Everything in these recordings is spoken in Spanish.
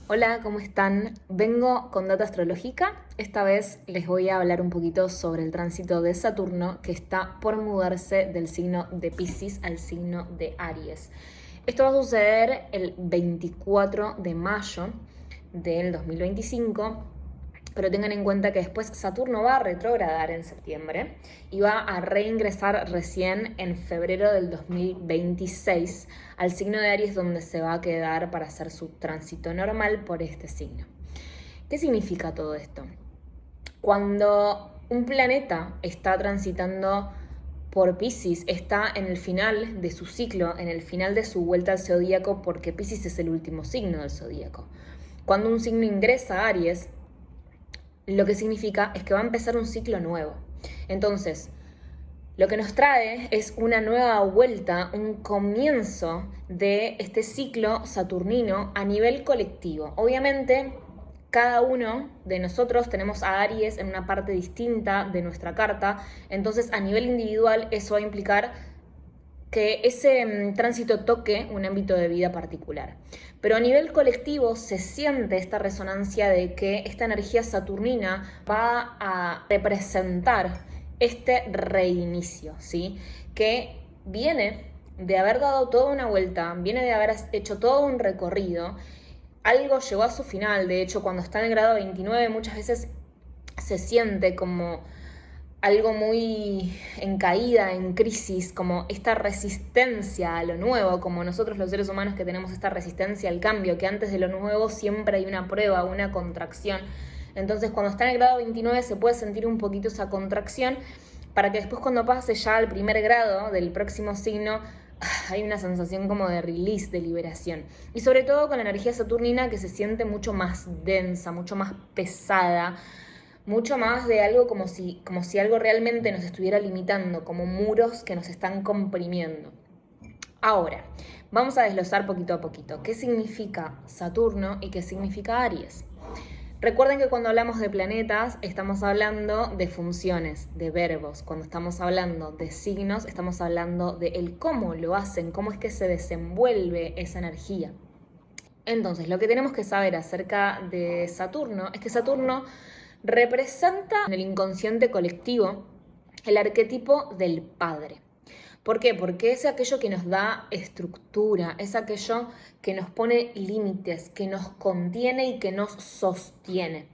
Hola, ¿cómo están? Vengo con data astrológica. Esta vez les voy a hablar un poquito sobre el tránsito de Saturno que está por mudarse del signo de Piscis al signo de Aries. Esto va a suceder el 24 de mayo del 2025. Pero tengan en cuenta que después Saturno va a retrogradar en septiembre y va a reingresar recién en febrero del 2026 al signo de Aries, donde se va a quedar para hacer su tránsito normal por este signo. ¿Qué significa todo esto? Cuando un planeta está transitando por Piscis, está en el final de su ciclo, en el final de su vuelta al zodíaco, porque Piscis es el último signo del zodíaco. Cuando un signo ingresa a Aries, lo que significa es que va a empezar un ciclo nuevo. Entonces, lo que nos trae es una nueva vuelta, un comienzo de este ciclo saturnino a nivel colectivo. Obviamente, cada uno de nosotros tenemos a Aries en una parte distinta de nuestra carta, entonces a nivel individual eso va a implicar que ese tránsito toque un ámbito de vida particular. Pero a nivel colectivo se siente esta resonancia de que esta energía saturnina va a representar este reinicio, ¿sí? Que viene de haber dado toda una vuelta, viene de haber hecho todo un recorrido, algo llegó a su final. De hecho, cuando está en el grado 29 muchas veces se siente como algo muy en caída, en crisis, como esta resistencia a lo nuevo, como nosotros los seres humanos que tenemos esta resistencia al cambio, que antes de lo nuevo siempre hay una prueba, una contracción. Entonces cuando está en el grado 29 se puede sentir un poquito esa contracción, para que después cuando pase ya al primer grado del próximo signo, hay una sensación como de release, de liberación. Y sobre todo con la energía saturnina, que se siente mucho más densa, mucho más pesada, mucho más de algo como si algo realmente nos estuviera limitando, como muros que nos están comprimiendo. Ahora, vamos a desglosar poquito a poquito qué significa Saturno y qué significa Aries. Recuerden que cuando hablamos de planetas estamos hablando de funciones, de verbos. Cuando estamos hablando de signos estamos hablando de el cómo lo hacen, cómo es que se desenvuelve esa energía. Entonces, lo que tenemos que saber acerca de Saturno es que Saturno representa en el inconsciente colectivo el arquetipo del padre. ¿Por qué? Porque es aquello que nos da estructura, es aquello que nos pone límites, que nos contiene y que nos sostiene.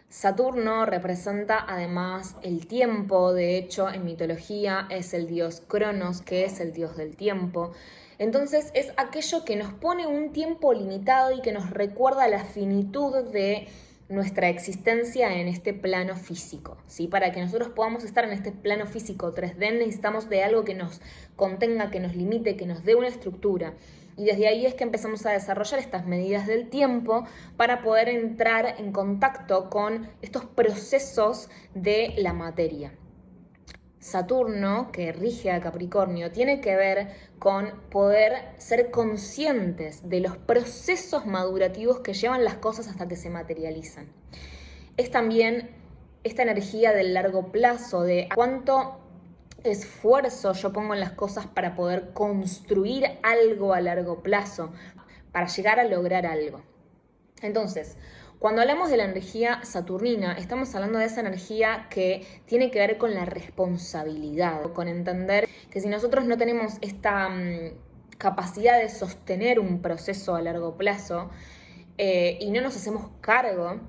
Saturno representa además el tiempo. De hecho en mitología es el dios Cronos, que es el dios del tiempo. Entonces es aquello que nos pone un tiempo limitado y que nos recuerda la finitud de nuestra existencia en este plano físico, ¿sí? Para que nosotros podamos estar en este plano físico 3D necesitamos de algo que nos contenga, que nos limite, que nos dé una estructura. Y desde ahí es que empezamos a desarrollar estas medidas del tiempo para poder entrar en contacto con estos procesos de la materia. Saturno, que rige a Capricornio, tiene que ver con poder ser conscientes de los procesos madurativos que llevan las cosas hasta que se materializan. Es también esta energía del largo plazo, de cuánto esfuerzo yo pongo en las cosas para poder construir algo a largo plazo, para llegar a lograr algo. Entonces, cuando hablamos de la energía saturnina, estamos hablando de esa energía que tiene que ver con la responsabilidad, con entender que si nosotros no tenemos esta capacidad de sostener un proceso a largo plazo y no nos hacemos cargo,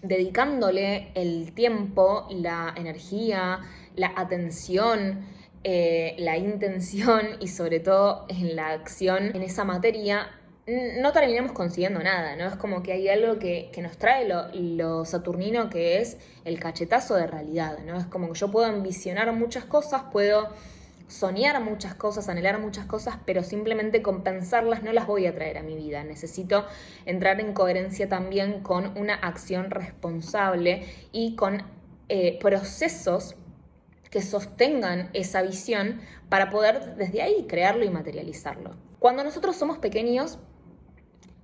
dedicándole el tiempo, la energía, la atención, la intención y sobre todo en la acción en esa materia, no terminamos consiguiendo nada, ¿no? Es como que hay algo que nos trae lo saturnino, que es el cachetazo de realidad, ¿no? Es como que yo puedo ambicionar muchas cosas, puedo soñar muchas cosas, anhelar muchas cosas, pero simplemente compensarlas no las voy a traer a mi vida. Necesito entrar en coherencia también con una acción responsable y con procesos que sostengan esa visión para poder desde ahí crearlo y materializarlo. Cuando nosotros somos pequeños,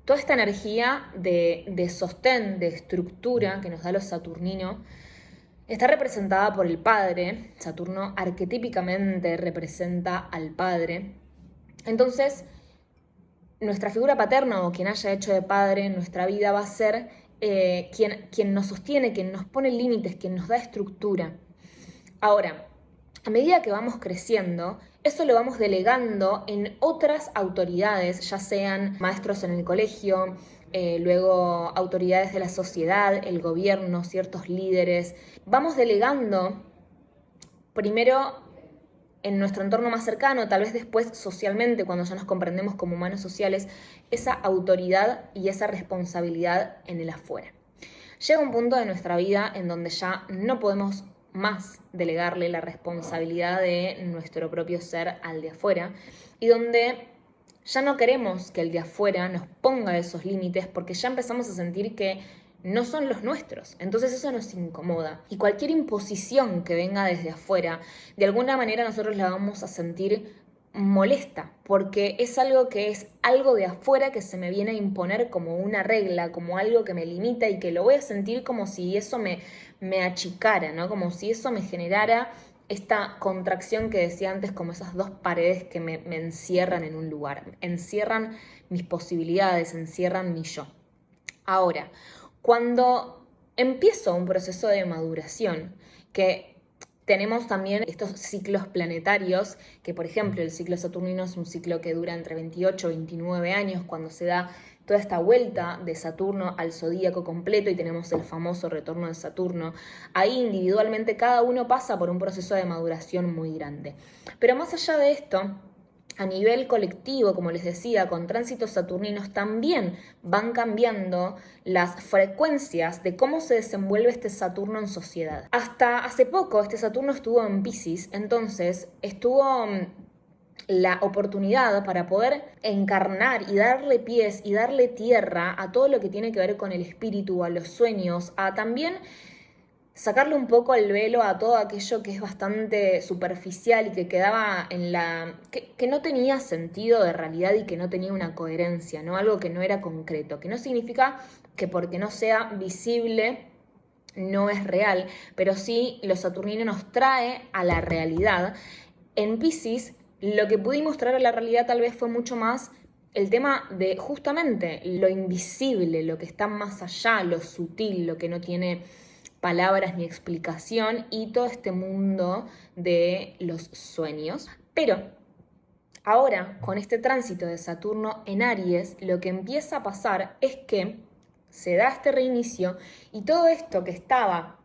toda esta energía de sostén, de estructura que nos da lo saturnino, está representada por el padre. Saturno arquetípicamente representa al padre. Entonces, nuestra figura paterna o quien haya hecho de padre en nuestra vida va a ser quien nos sostiene, quien nos pone límites, quien nos da estructura. Ahora, a medida que vamos creciendo, eso lo vamos delegando en otras autoridades, ya sean maestros en el colegio, luego autoridades de la sociedad, el gobierno, ciertos líderes. Vamos delegando primero en nuestro entorno más cercano, tal vez después socialmente, cuando ya nos comprendemos como humanos sociales, esa autoridad y esa responsabilidad en el afuera. Llega un punto de nuestra vida en donde ya no podemos más delegarle la responsabilidad de nuestro propio ser al de afuera y donde ya no queremos que el de afuera nos ponga esos límites porque ya empezamos a sentir que no son los nuestros. Entonces eso nos incomoda. Y cualquier imposición que venga desde afuera, de alguna manera nosotros la vamos a sentir molesta, porque es algo que es algo de afuera que se me viene a imponer como una regla, como algo que me limita y que lo voy a sentir como si eso me achicara, ¿no? Como si eso me generara esta contracción que decía antes, como esas dos paredes que me encierran en un lugar, encierran mis posibilidades, encierran mi yo. Ahora, cuando empiezo un proceso de maduración, que tenemos también estos ciclos planetarios, que por ejemplo el ciclo saturnino es un ciclo que dura entre 28 y 29 años, cuando se da toda esta vuelta de Saturno al zodíaco completo y tenemos el famoso retorno de Saturno. Ahí individualmente cada uno pasa por un proceso de maduración muy grande. Pero más allá de esto, a nivel colectivo, como les decía, con tránsitos saturninos también van cambiando las frecuencias de cómo se desenvuelve este Saturno en sociedad. Hasta hace poco este Saturno estuvo en Piscis, entonces estuvo la oportunidad para poder encarnar y darle pies y darle tierra a todo lo que tiene que ver con el espíritu, a los sueños, a también sacarle un poco el velo a todo aquello que es bastante superficial y que quedaba en que no tenía sentido de realidad y que no tenía una coherencia, ¿no? Algo que no era concreto, que no significa que porque no sea visible no es real, pero sí lo saturnino nos trae a la realidad. En Piscis, lo que pudimos traer a la realidad tal vez fue mucho más el tema de justamente lo invisible, lo que está más allá, lo sutil, lo que no tiene palabras ni explicación y todo este mundo de los sueños. Pero ahora, con este tránsito de Saturno en Aries, lo que empieza a pasar es que se da este reinicio y todo esto que estaba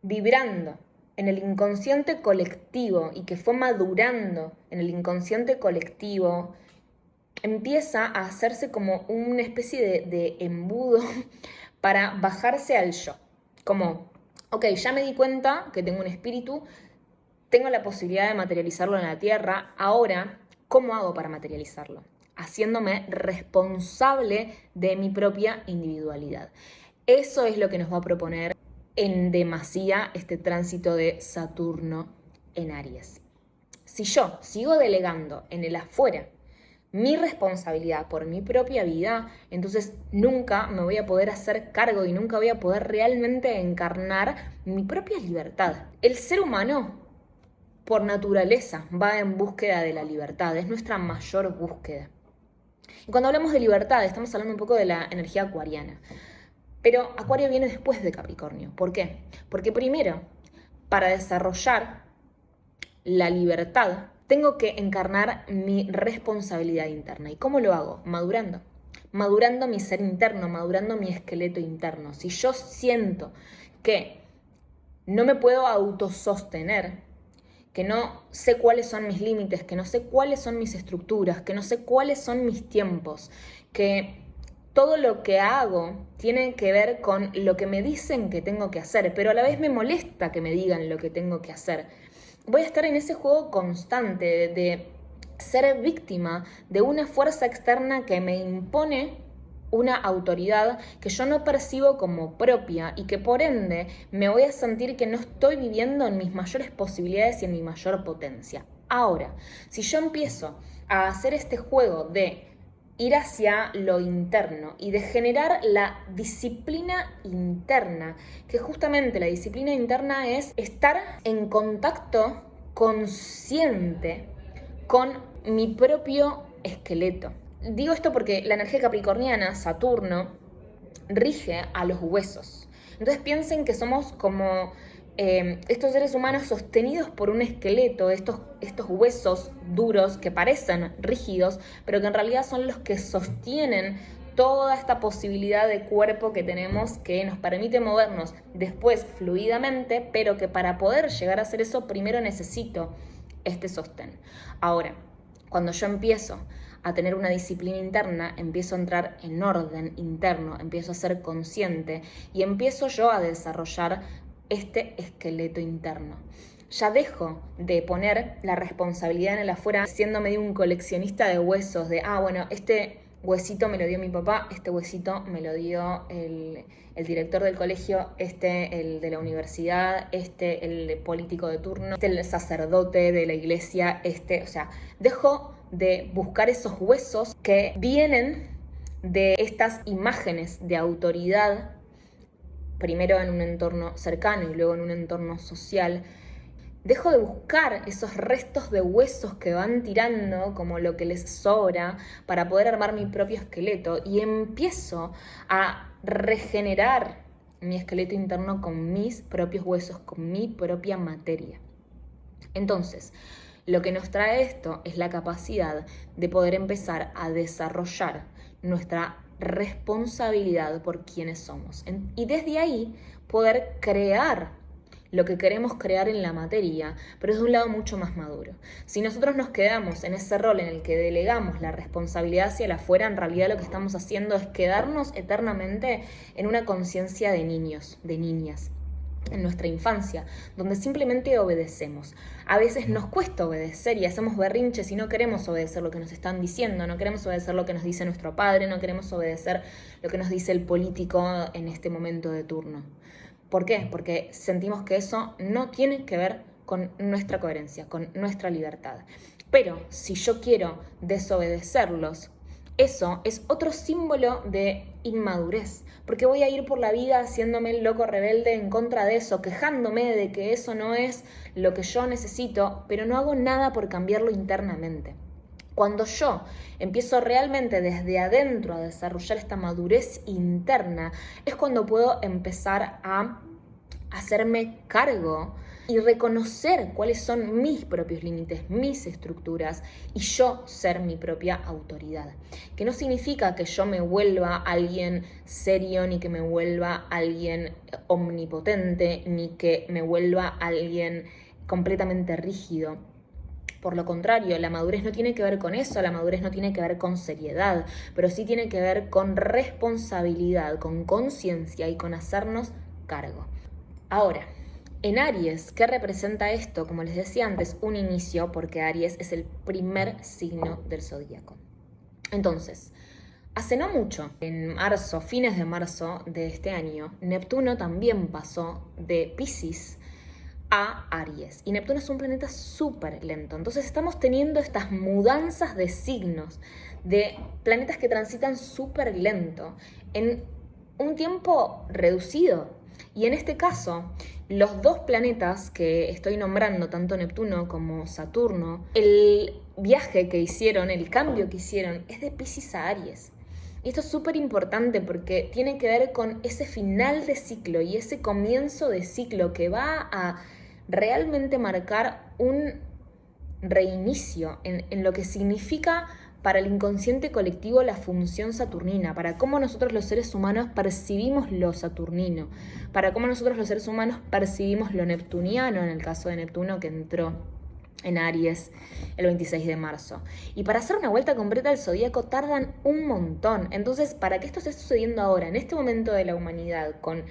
vibrando en el inconsciente colectivo y que fue madurando en el inconsciente colectivo, empieza a hacerse como una especie de embudo para bajarse al yo. Como, ok, ya me di cuenta que tengo un espíritu, tengo la posibilidad de materializarlo en la tierra, ahora, ¿cómo hago para materializarlo? Haciéndome responsable de mi propia individualidad. Eso es lo que nos va a proponer en demasía este tránsito de Saturno en Aries. Si yo sigo delegando en el afuera mi responsabilidad por mi propia vida, entonces nunca me voy a poder hacer cargo y nunca voy a poder realmente encarnar mi propia libertad. El ser humano, por naturaleza, va en búsqueda de la libertad, es nuestra mayor búsqueda. Y cuando hablamos de libertad, estamos hablando un poco de la energía acuariana. Pero Acuario viene después de Capricornio. ¿Por qué? Porque primero, para desarrollar la libertad, tengo que encarnar mi responsabilidad interna. ¿Y cómo lo hago? Madurando. Madurando mi ser interno, madurando mi esqueleto interno. Si yo siento que no me puedo autosostener, que no sé cuáles son mis límites, que no sé cuáles son mis estructuras, que no sé cuáles son mis tiempos, que todo lo que hago tiene que ver con lo que me dicen que tengo que hacer, pero a la vez me molesta que me digan lo que tengo que hacer. Voy a estar en ese juego constante de ser víctima de una fuerza externa que me impone una autoridad que yo no percibo como propia y que por ende me voy a sentir que no estoy viviendo en mis mayores posibilidades y en mi mayor potencia. Ahora, si yo empiezo a hacer este juego de ir hacia lo interno y de generar la disciplina interna, que justamente la disciplina interna es estar en contacto consciente con mi propio esqueleto, Digo esto porque la energía capricorniana, Saturno, rige a los huesos. Entonces piensen que somos como estos seres humanos sostenidos por un esqueleto, estos huesos duros que parecen rígidos, pero que en realidad son los que sostienen toda esta posibilidad de cuerpo que tenemos, que nos permite movernos después fluidamente, pero que para poder llegar a hacer eso primero necesito este sostén. Ahora, cuando yo empiezo a tener una disciplina interna, empiezo a entrar en orden interno, empiezo a ser consciente y empiezo yo a desarrollar este esqueleto interno. Ya dejo de poner la responsabilidad en el afuera, siendo medio un coleccionista de huesos, de, bueno, este huesito me lo dio mi papá, este huesito me lo dio el director del colegio, el de la universidad, el político de turno, el sacerdote de la iglesia, o sea, dejo de buscar esos huesos que vienen de estas imágenes de autoridad, primero en un entorno cercano y luego en un entorno social. Dejo de buscar esos restos de huesos que van tirando como lo que les sobra para poder armar mi propio esqueleto y empiezo a regenerar mi esqueleto interno con mis propios huesos, con mi propia materia. Entonces, lo que nos trae esto es la capacidad de poder empezar a desarrollar nuestra responsabilidad por quienes somos. Y desde ahí poder crear lo que queremos crear en la materia, pero es de un lado mucho más maduro. Si nosotros nos quedamos en ese rol en el que delegamos la responsabilidad hacia el afuera, en realidad lo que estamos haciendo es quedarnos eternamente en una conciencia de niños, de niñas, en nuestra infancia, donde simplemente obedecemos. A veces nos cuesta obedecer y hacemos berrinches y no queremos obedecer lo que nos están diciendo, no queremos obedecer lo que nos dice nuestro padre, no queremos obedecer lo que nos dice el político en este momento de turno. ¿Por qué? Porque sentimos que eso no tiene que ver con nuestra coherencia, con nuestra libertad. Pero si yo quiero desobedecerlos, eso es otro símbolo de inmadurez, porque voy a ir por la vida haciéndome el loco rebelde en contra de eso, quejándome de que eso no es lo que yo necesito, pero no hago nada por cambiarlo internamente. Cuando yo empiezo realmente desde adentro a desarrollar esta madurez interna, es cuando puedo empezar a hacerme cargo y reconocer cuáles son mis propios límites, mis estructuras y yo ser mi propia autoridad. Que no significa que yo me vuelva alguien serio, ni que me vuelva alguien omnipotente, ni que me vuelva alguien completamente rígido. Por lo contrario, la madurez no tiene que ver con eso, la madurez no tiene que ver con seriedad, pero sí tiene que ver con responsabilidad, con conciencia y con hacernos cargo. Ahora, en Aries, ¿qué representa esto? Como les decía antes, un inicio, porque Aries es el primer signo del zodíaco. Entonces, hace no mucho, en marzo, fines de marzo de este año, Neptuno también pasó de Piscis a Aries. Y Neptuno es un planeta súper lento. Entonces estamos teniendo estas mudanzas de signos, de planetas que transitan súper lento, en un tiempo reducido. Y en este caso, los dos planetas que estoy nombrando, tanto Neptuno como Saturno, el viaje que hicieron, el cambio que hicieron, es de Piscis a Aries. Y esto es súper importante porque tiene que ver con ese final de ciclo y ese comienzo de ciclo que va a realmente marcar un reinicio en lo que significa para el inconsciente colectivo la función saturnina, para cómo nosotros los seres humanos percibimos lo saturnino, para cómo nosotros los seres humanos percibimos lo neptuniano, en el caso de Neptuno que entró en Aries el 26 de marzo. Y para hacer una vuelta completa al zodíaco tardan un montón. Entonces, para que esto esté sucediendo ahora, en este momento de la humanidad, con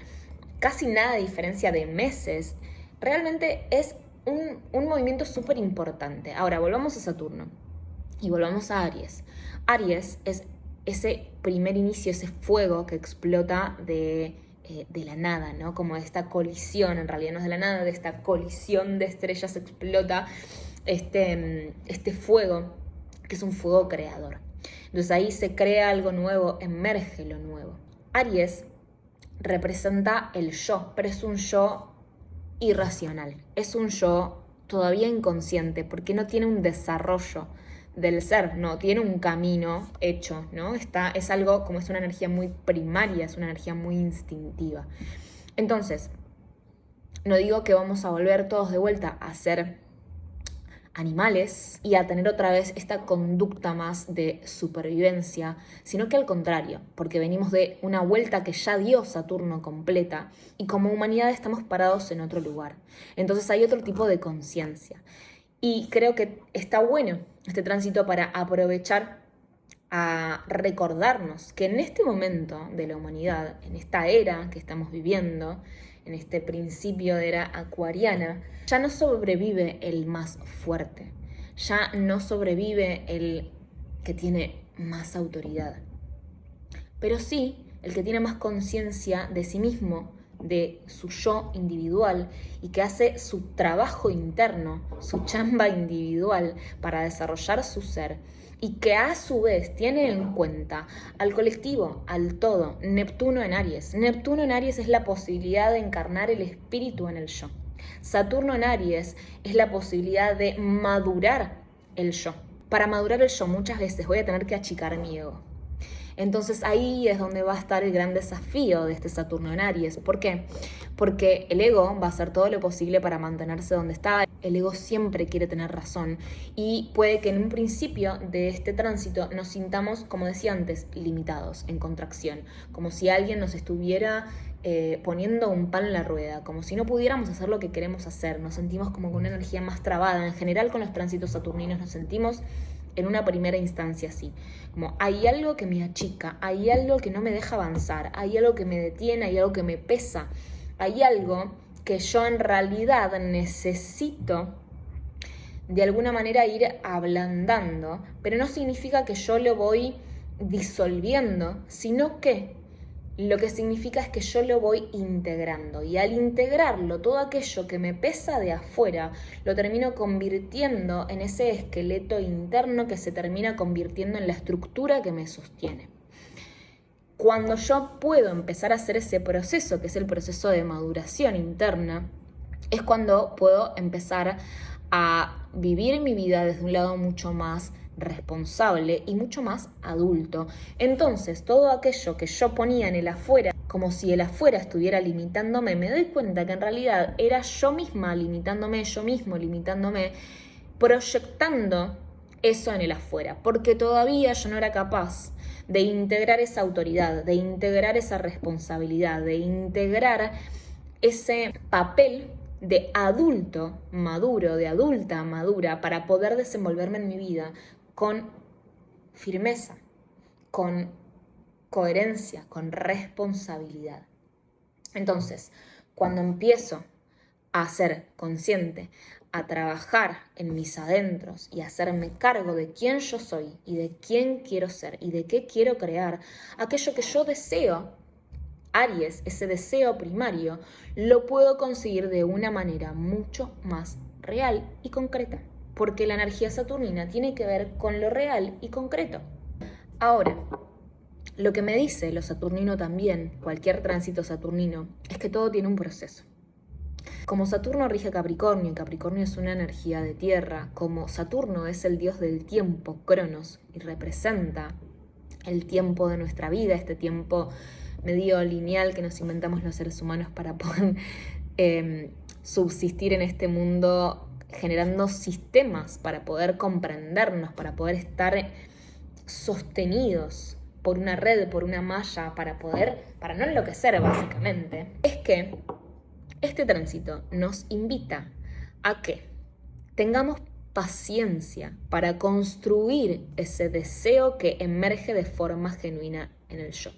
casi nada de diferencia de meses, realmente es un movimiento súper importante. Ahora, volvamos a Saturno y volvamos a Aries. Aries es ese primer inicio, ese fuego que explota de la nada, ¿no? Como esta colisión, en realidad no es de la nada, de esta colisión de estrellas explota este fuego, que es un fuego creador. Entonces ahí se crea algo nuevo, emerge lo nuevo. Aries representa el yo, pero es un yo irracional, es un yo todavía inconsciente, porque no tiene un desarrollo del ser, no, tiene un camino hecho, ¿no? Es algo, como es una energía muy primaria, es una energía muy instintiva. Entonces, no digo que vamos a volver todos de vuelta a ser animales y a tener otra vez esta conducta más de supervivencia, sino que al contrario, porque venimos de una vuelta que ya dio Saturno completa y como humanidad estamos parados en otro lugar. Entonces hay otro tipo de conciencia. Y creo que está bueno este tránsito para aprovechar a recordarnos que en este momento de la humanidad, en esta era que estamos viviendo, en este principio de era acuariana, ya no sobrevive el más fuerte, ya no sobrevive el que tiene más autoridad, pero sí el que tiene más conciencia de sí mismo, de su yo individual y que hace su trabajo interno, su chamba individual para desarrollar su ser y que a su vez tiene en cuenta al colectivo, al todo. Neptuno en Aries. Neptuno en Aries es la posibilidad de encarnar el espíritu en el yo. Saturno en Aries es la posibilidad de madurar el yo. Para madurar el yo muchas veces voy a tener que achicar mi ego. Entonces ahí es donde va a estar el gran desafío de este Saturno en Aries. ¿Por qué? Porque el ego va a hacer todo lo posible para mantenerse donde está. El ego siempre quiere tener razón y puede que en un principio de este tránsito nos sintamos, como decía antes, limitados, en contracción, como si alguien nos estuviera poniendo un palo en la rueda, como si no pudiéramos hacer lo que queremos hacer. Nos sentimos como con una energía más trabada. En general con los tránsitos saturninos nos sentimos en una primera instancia así, como hay algo que me achica, hay algo que no me deja avanzar, hay algo que me detiene, hay algo que me pesa, hay algo que yo en realidad necesito de alguna manera ir ablandando, pero no significa que yo lo voy disolviendo, sino que lo que significa es que yo lo voy integrando y al integrarlo, todo aquello que me pesa de afuera, lo termino convirtiendo en ese esqueleto interno que se termina convirtiendo en la estructura que me sostiene. Cuando yo puedo empezar a hacer ese proceso, que es el proceso de maduración interna, es cuando puedo empezar a vivir mi vida desde un lado mucho más responsable y mucho más adulto. Entonces, todo aquello que yo ponía en el afuera, como si el afuera estuviera limitándome, me doy cuenta que en realidad era yo misma limitándome, yo mismo limitándome, proyectando eso en el afuera, porque todavía yo no era capaz de integrar esa autoridad, de integrar esa responsabilidad, de integrar ese papel de adulto maduro, de adulta madura, para poder desenvolverme en mi vida con firmeza, con coherencia, con responsabilidad. Entonces, cuando empiezo a ser consciente, a trabajar en mis adentros y a hacerme cargo de quién yo soy y de quién quiero ser y de qué quiero crear, aquello que yo deseo, Aries, ese deseo primario, lo puedo conseguir de una manera mucho más real y concreta, porque la energía saturnina tiene que ver con lo real y concreto. Ahora, lo que me dice lo saturnino también, cualquier tránsito saturnino, es que todo tiene un proceso. Como Saturno rige Capricornio, y Capricornio es una energía de tierra, como Saturno es el dios del tiempo, Cronos, y representa el tiempo de nuestra vida, este tiempo medio lineal que nos inventamos los seres humanos para poder subsistir en este mundo, generando sistemas para poder comprendernos, para poder estar sostenidos por una red, por una malla, para no enloquecer básicamente, es que este tránsito nos invita a que tengamos paciencia para construir ese deseo que emerge de forma genuina en el yo.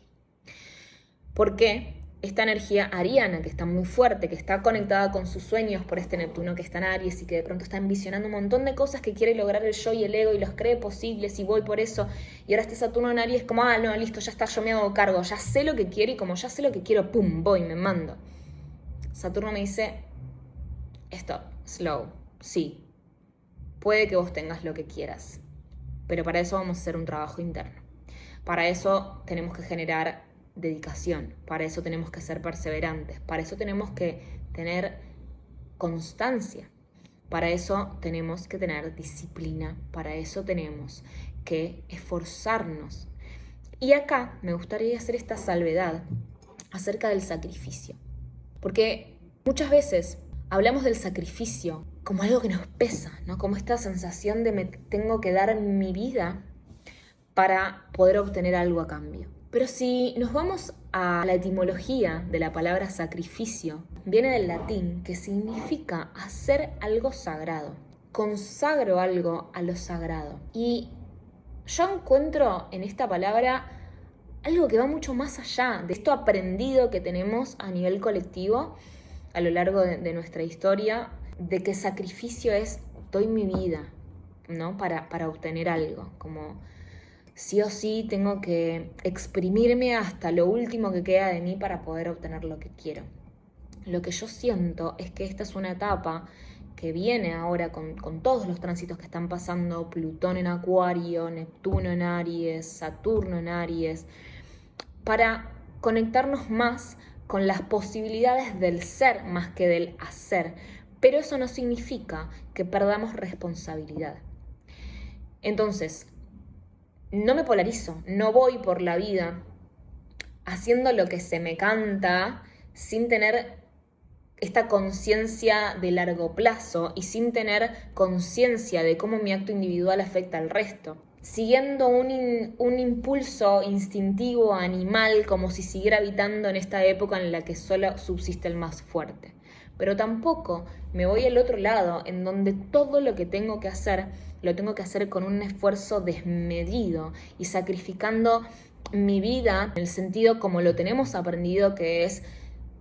Porque esta energía ariana que está muy fuerte, que está conectada con sus sueños por este Neptuno que está en Aries y que de pronto está envisionando un montón de cosas que quiere lograr el yo y el ego y los cree posibles y voy por eso, y ahora este Saturno en Aries como, no, listo, ya está, yo me hago cargo, ya sé lo que quiero y como ya sé lo que quiero, pum, voy, me mando. Saturno me dice, stop, slow, sí, puede que vos tengas lo que quieras, pero para eso vamos a hacer un trabajo interno. Para eso tenemos que generar dedicación, para eso tenemos que ser perseverantes, para eso tenemos que tener constancia, Para eso tenemos que tener disciplina, para eso tenemos que esforzarnos. Y acá me gustaría hacer esta salvedad acerca del sacrificio. Porque muchas veces hablamos del sacrificio como algo que nos pesa, ¿no? Como esta sensación de me tengo que dar mi vida para poder obtener algo a cambio. Pero si nos vamos a la etimología de la palabra sacrificio, viene del latín, que significa hacer algo sagrado. Consagro algo a lo sagrado. Y yo encuentro en esta palabra algo que va mucho más allá de esto aprendido que tenemos a nivel colectivo a lo largo de nuestra historia, de que sacrificio es doy mi vida, ¿no? Para obtener algo, como sí o sí tengo que exprimirme hasta lo último que queda de mí para poder obtener lo que quiero. Lo que yo siento es que esta es una etapa que viene ahora con todos los tránsitos que están pasando, Plutón en Acuario, Neptuno en Aries, Saturno en Aries, para conectarnos más con las posibilidades del ser más que del hacer. Pero eso no significa que perdamos responsabilidad. Entonces, no me polarizo, no voy por la vida haciendo lo que se me canta sin tener esta conciencia de largo plazo y sin tener conciencia de cómo mi acto individual afecta al resto. Siguiendo un impulso instintivo animal como si siguiera habitando en esta época en la que solo subsiste el más fuerte. Pero tampoco me voy al otro lado, en donde todo lo que tengo que hacer, lo tengo que hacer con un esfuerzo desmedido y sacrificando mi vida en el sentido como lo tenemos aprendido, que es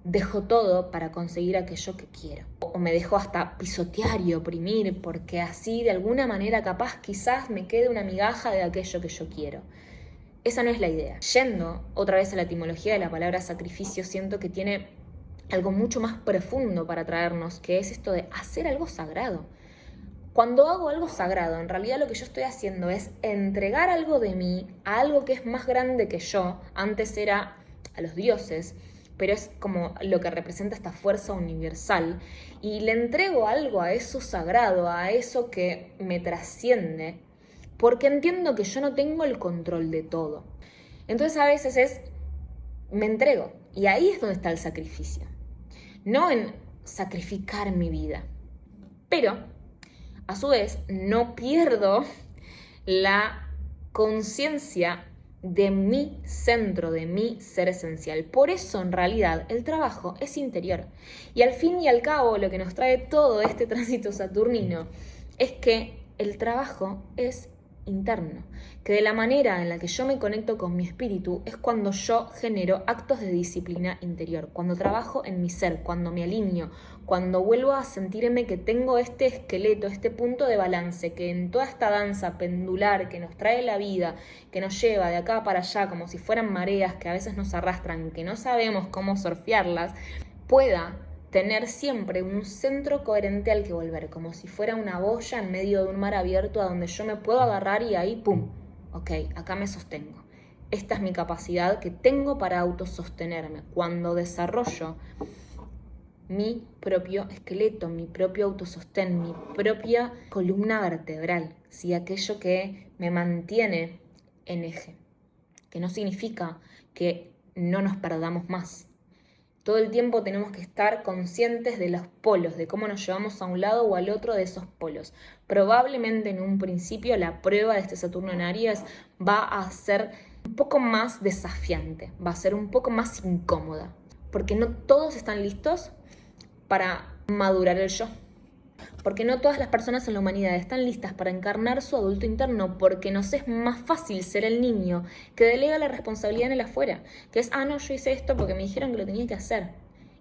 dejo todo para conseguir aquello que quiero. O me dejo hasta pisotear y oprimir, porque así de alguna manera capaz quizás me quede una migaja de aquello que yo quiero. Esa no es la idea. Yendo otra vez a la etimología de la palabra sacrificio, siento que tiene algo mucho más profundo para traernos, que es esto de hacer algo sagrado. Cuando hago algo sagrado, en realidad lo que yo estoy haciendo es entregar algo de mí a algo que es más grande que yo. Antes era a los dioses, pero es como lo que representa esta fuerza universal. Y le entrego algo a eso sagrado, a eso que me trasciende, porque entiendo que yo no tengo el control de todo. Entonces a veces me entrego. Y ahí es donde está el sacrificio. No en sacrificar mi vida. Pero, a su vez, no pierdo la conciencia de mi centro, de mi ser esencial. Por eso, en realidad, el trabajo es interior. Y al fin y al cabo, lo que nos trae todo este tránsito saturnino es que el trabajo es interno, que de la manera en la que yo me conecto con mi espíritu es cuando yo genero actos de disciplina interior, cuando trabajo en mi ser, cuando me alineo, cuando vuelvo a sentirme que tengo este esqueleto, este punto de balance, que en toda esta danza pendular que nos trae la vida, que nos lleva de acá para allá como si fueran mareas que a veces nos arrastran, que no sabemos cómo surfearlas, pueda tener siempre un centro coherente al que volver, como si fuera una boya en medio de un mar abierto a donde yo me puedo agarrar y ahí, ¡pum! Ok, acá me sostengo. Esta es mi capacidad que tengo para autosostenerme. Cuando desarrollo mi propio esqueleto, mi propio autosostén, mi propia columna vertebral, ¿sí? Aquello que me mantiene en eje, que no significa que no nos perdamos más. Todo el tiempo tenemos que estar conscientes de los polos, de cómo nos llevamos a un lado o al otro de esos polos. Probablemente en un principio la prueba de este Saturno en Aries va a ser un poco más desafiante, va a ser un poco más incómoda, porque no todos están listos para madurar el yo. Porque no todas las personas en la humanidad están listas para encarnar su adulto interno, porque nos es más fácil ser el niño que delega la responsabilidad en el afuera, que es, no, yo hice esto porque me dijeron que lo tenía que hacer.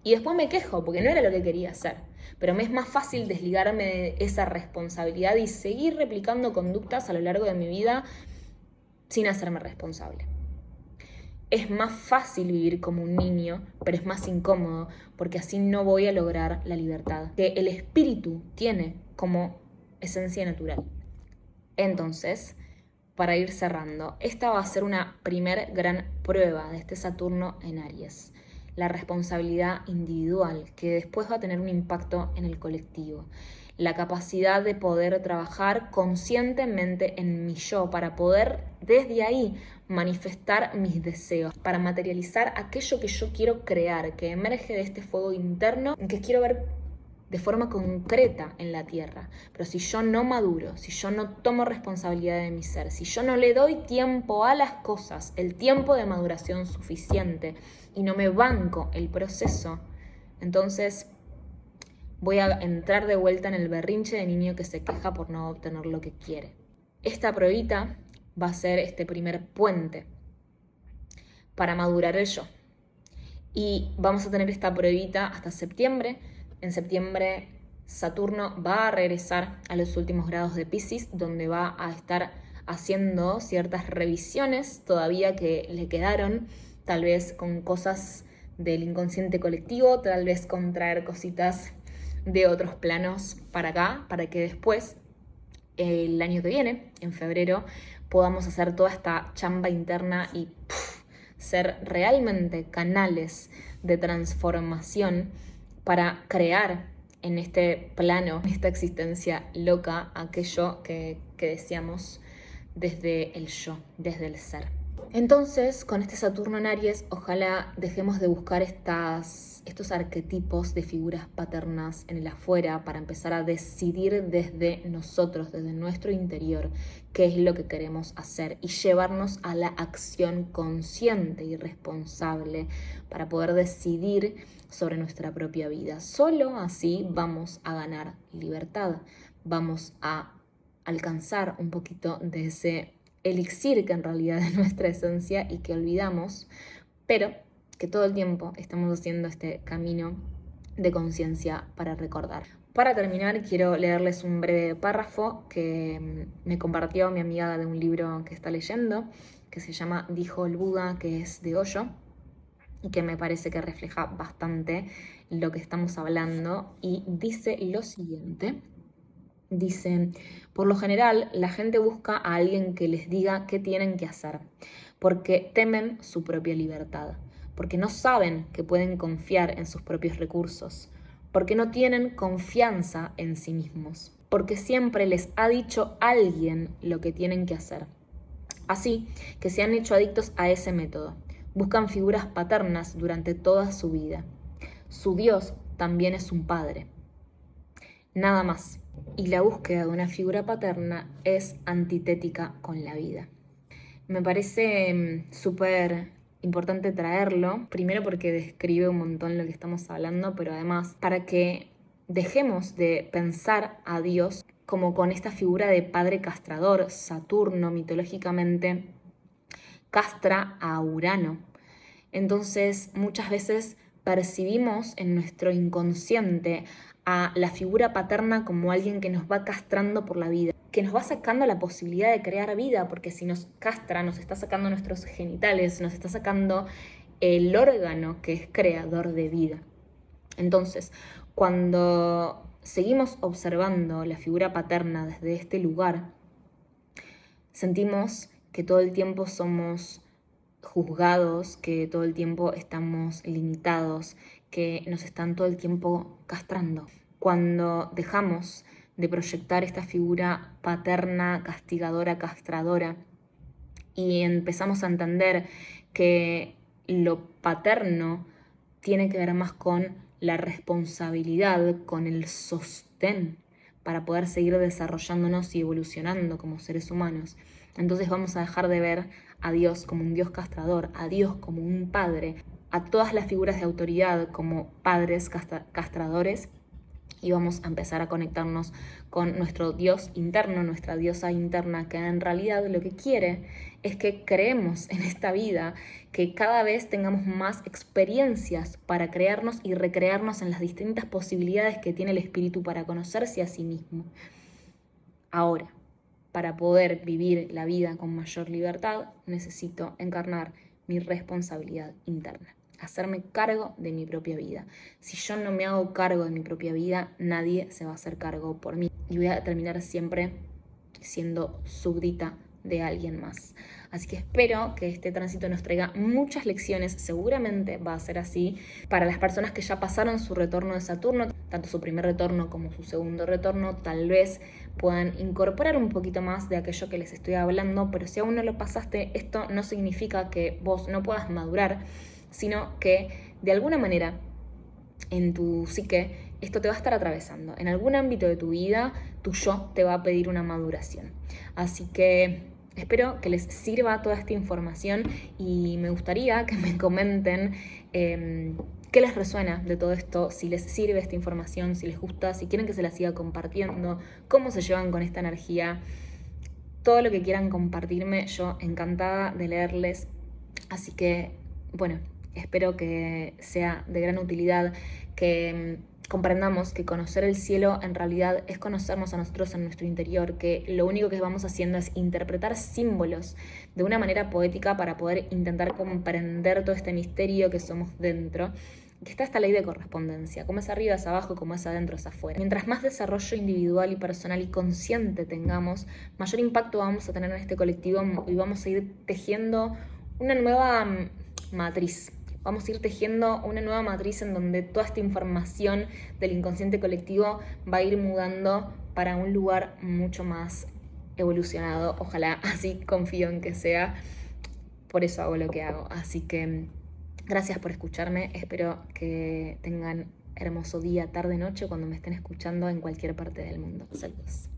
Y después me quejo porque no era lo que quería hacer. Pero me es más fácil desligarme de esa responsabilidad y seguir replicando conductas a lo largo de mi vida sin hacerme responsable. Es más fácil vivir como un niño, pero es más incómodo, porque así no voy a lograr la libertad que el espíritu tiene como esencia natural. Entonces, para ir cerrando, esta va a ser una primer gran prueba de este Saturno en Aries. La responsabilidad individual, que después va a tener un impacto en el colectivo. la capacidad de poder trabajar conscientemente en mi yo, para poder desde ahí manifestar mis deseos, para materializar aquello que yo quiero crear, que emerge de este fuego interno, que quiero ver de forma concreta en la tierra. Pero si yo no maduro, si yo no tomo responsabilidad de mi ser, si yo no le doy tiempo a las cosas, el tiempo de maduración suficiente, y no me banco el proceso, entonces voy a entrar de vuelta en el berrinche de niño que se queja por no obtener lo que quiere. Esta pruebita va a ser este primer puente para madurar el yo. Y vamos a tener esta pruebita hasta septiembre. En septiembre Saturno va a regresar a los últimos grados de Piscis, donde va a estar haciendo ciertas revisiones todavía que le quedaron, tal vez con cosas del inconsciente colectivo, tal vez con traer cositas de otros planos para acá, para que después, el año que viene, en febrero, podamos hacer toda esta chamba interna y ser realmente canales de transformación para crear en este plano, en esta existencia loca, aquello que deseamos desde el yo, desde el ser. Entonces, con este Saturno en Aries, ojalá dejemos de buscar estos arquetipos de figuras paternas en el afuera para empezar a decidir desde nosotros, desde nuestro interior, qué es lo que queremos hacer y llevarnos a la acción consciente y responsable para poder decidir sobre nuestra propia vida. Solo así vamos a ganar libertad, vamos a alcanzar un poquito de ese elixir que en realidad es nuestra esencia y que olvidamos, pero que todo el tiempo estamos haciendo este camino de conciencia para recordar. Para terminar, quiero leerles un breve párrafo que me compartió mi amiga de un libro que está leyendo, que se llama Dijo el Buda, que es de Osho, y que me parece que refleja bastante lo que estamos hablando, y dice lo siguiente. Dice: por lo general, la gente busca a alguien que les diga qué tienen que hacer, porque temen su propia libertad, porque no saben que pueden confiar en sus propios recursos, porque no tienen confianza en sí mismos, porque siempre les ha dicho alguien lo que tienen que hacer. Así que se han hecho adictos a ese método. Buscan figuras paternas durante toda su vida. Su Dios también es un padre. Nada más. Y la búsqueda de una figura paterna es antitética con la vida. Me parece súper importante traerlo, primero porque describe un montón lo que estamos hablando, pero además para que dejemos de pensar a Dios como con esta figura de padre castrador. Saturno mitológicamente castra a Urano. Entonces muchas veces percibimos en nuestro inconsciente a la figura paterna como alguien que nos va castrando por la vida, que nos va sacando la posibilidad de crear vida, porque si nos castra, nos está sacando nuestros genitales, nos está sacando el órgano que es creador de vida. Entonces, cuando seguimos observando la figura paterna desde este lugar, sentimos que todo el tiempo somos juzgados, que todo el tiempo estamos limitados, que nos están todo el tiempo castrando. Cuando dejamos de proyectar esta figura paterna, castigadora, castradora, y empezamos a entender que lo paterno tiene que ver más con la responsabilidad, con el sostén para poder seguir desarrollándonos y evolucionando como seres humanos, entonces vamos a dejar de ver a Dios como un Dios castrador, a Dios como un padre, a todas las figuras de autoridad como padres castradores, y vamos a empezar a conectarnos con nuestro Dios interno, nuestra diosa interna, que en realidad lo que quiere es que creemos en esta vida, que cada vez tengamos más experiencias para crearnos y recrearnos en las distintas posibilidades que tiene el espíritu para conocerse a sí mismo. Ahora, para poder vivir la vida con mayor libertad, necesito encarnar mi responsabilidad interna, hacerme cargo de mi propia vida. Si yo no me hago cargo de mi propia vida, nadie se va a hacer cargo por mí. Y voy a terminar siempre siendo súbdita de alguien más. Así que espero que este tránsito nos traiga muchas lecciones, seguramente va a ser así. Para las personas que ya pasaron su retorno de Saturno, tanto su primer retorno como su segundo retorno, tal vez puedan incorporar un poquito más de aquello que les estoy hablando, pero si aún no lo pasaste, esto no significa que vos no puedas madurar, sino que de alguna manera en tu psique esto te va a estar atravesando. En algún ámbito de tu vida, tu yo te va a pedir una maduración. Así que espero que les sirva toda esta información y me gustaría que me comenten qué les resuena de todo esto, si les sirve esta información, si les gusta, si quieren que se la siga compartiendo, cómo se llevan con esta energía. Todo lo que quieran compartirme, yo encantada de leerles. Así que, bueno, espero que sea de gran utilidad, que comprendamos que conocer el cielo en realidad es conocernos a nosotros en nuestro interior, que lo único que vamos haciendo es interpretar símbolos de una manera poética para poder intentar comprender todo este misterio que somos dentro. Que está esta ley de correspondencia, como es arriba es abajo, como es adentro es afuera. Mientras más desarrollo individual y personal y consciente tengamos, mayor impacto vamos a tener en este colectivo y vamos a ir tejiendo una nueva matriz. Vamos a ir tejiendo una nueva matriz en donde toda esta información del inconsciente colectivo va a ir mudando para un lugar mucho más evolucionado. Ojalá, así confío en que sea. Por eso hago lo que hago. Así que gracias por escucharme. Espero que tengan hermoso día, tarde, noche cuando me estén escuchando en cualquier parte del mundo. Saludos.